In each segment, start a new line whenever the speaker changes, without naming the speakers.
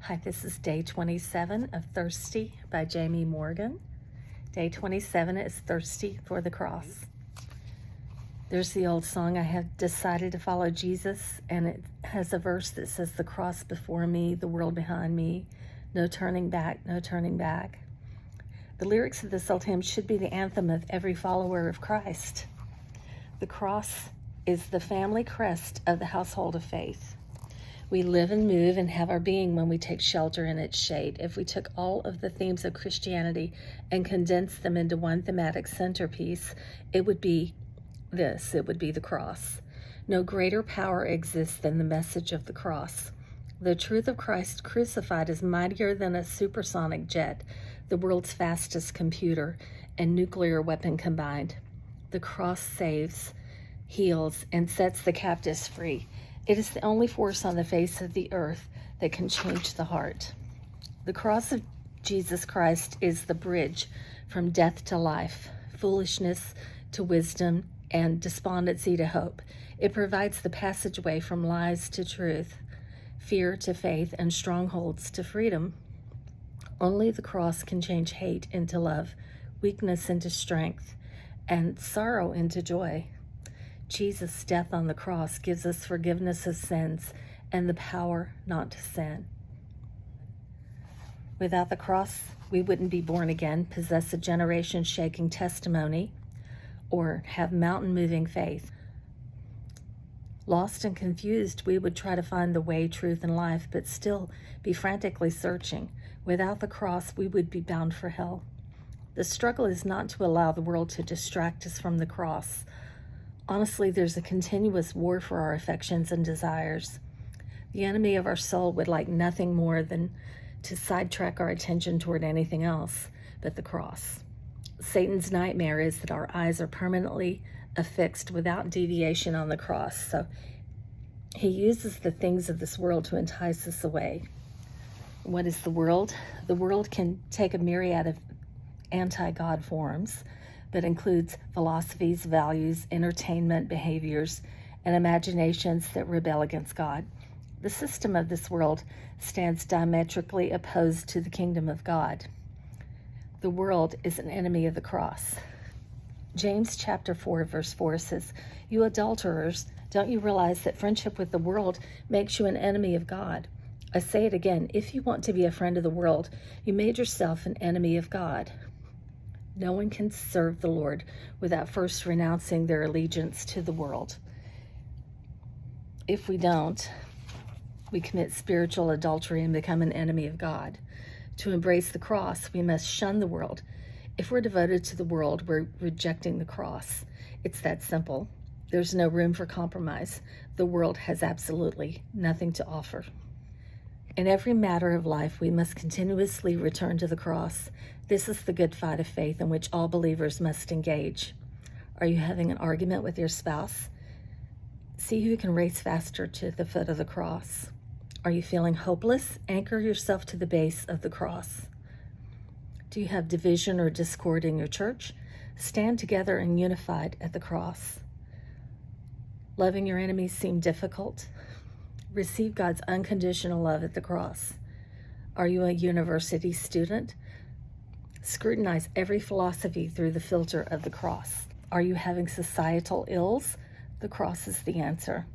Hi, this is day 27 of Thirsty by Jamie Morgan. Day 27 is Thirsty for the Cross. There's the old song, I have decided to follow Jesus, and it has a verse that says, the cross before me, the world behind me, no turning back, no turning back. The lyrics of this old hymn should be the anthem of every follower of Christ. The cross is the family crest of the household of faith. We live and move and have our being when we take shelter in its shade. If we took all of the themes of Christianity and condensed them into one thematic centerpiece, it would be this. It would be the cross. No greater power exists than the message of the cross. The truth of Christ crucified is mightier than a supersonic jet, the world's fastest computer, and nuclear weapon combined. The cross saves, heals, and sets the captives free. It is the only force on the face of the earth that can change the heart. The cross of Jesus Christ is the bridge from death to life, foolishness to wisdom, and despondency to hope. It provides the passageway from lies to truth, fear to faith, and strongholds to freedom. Only the cross can change hate into love, weakness into strength, and sorrow into joy. Jesus' death on the cross gives us forgiveness of sins and the power not to sin. Without the cross, we wouldn't be born again, possess a generation-shaking testimony, or have mountain-moving faith. Lost and confused, we would try to find the way, truth, and life, but still be frantically searching. Without the cross, we would be bound for hell. The struggle is not to allow the world to distract us from the cross. Honestly, there's a continuous war for our affections and desires. The enemy of our soul would like nothing more than to sidetrack our attention toward anything else but the cross. Satan's nightmare is that our eyes are permanently affixed without deviation on the cross, so he uses the things of this world to entice us away. What is the world? The world can take a myriad of anti-God forms, that includes philosophies, values, entertainment, behaviors, and imaginations that rebel against God. The system of this world stands diametrically opposed to the kingdom of God. The world is an enemy of the cross. James chapter 4, verse 4 says, "You adulterers, don't you realize that friendship with the world makes you an enemy of God? I say it again, if you want to be a friend of the world, you made yourself an enemy of God." No one can serve the Lord without first renouncing their allegiance to the world. If we don't, we commit spiritual adultery and become an enemy of God. To embrace the cross, we must shun the world. If we're devoted to the world, we're rejecting the cross. It's that simple. There's no room for compromise. The world has absolutely nothing to offer. In every matter of life, we must continuously return to the cross. This is the good fight of faith in which all believers must engage. Are you having an argument with your spouse? See who can race faster to the foot of the cross. Are you feeling hopeless? Anchor yourself to the base of the cross. Do you have division or discord in your church? Stand together and unified at the cross. Loving your enemies seem difficult? Receive God's unconditional love at the cross. Are you a university student? Scrutinize every philosophy through the filter of the cross. Are you having societal ills? The cross is the answer.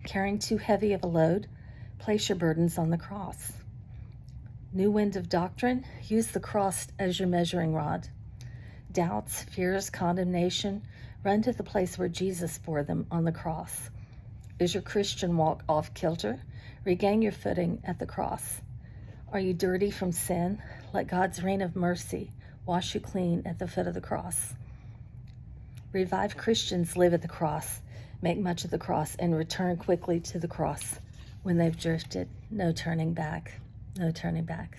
Carrying too heavy of a load? Place your burdens on the cross. New wind of doctrine? Use the cross as your measuring rod. Doubts, fears, condemnation? Run to the place where Jesus bore them on the cross. Is your Christian walk off kilter? Regain your footing at the cross. Are you dirty from sin? Let God's rain of mercy wash you clean at the foot of the cross. Revived Christians live at the cross, make much of the cross, and return quickly to the cross when they've drifted. No turning back, no turning back.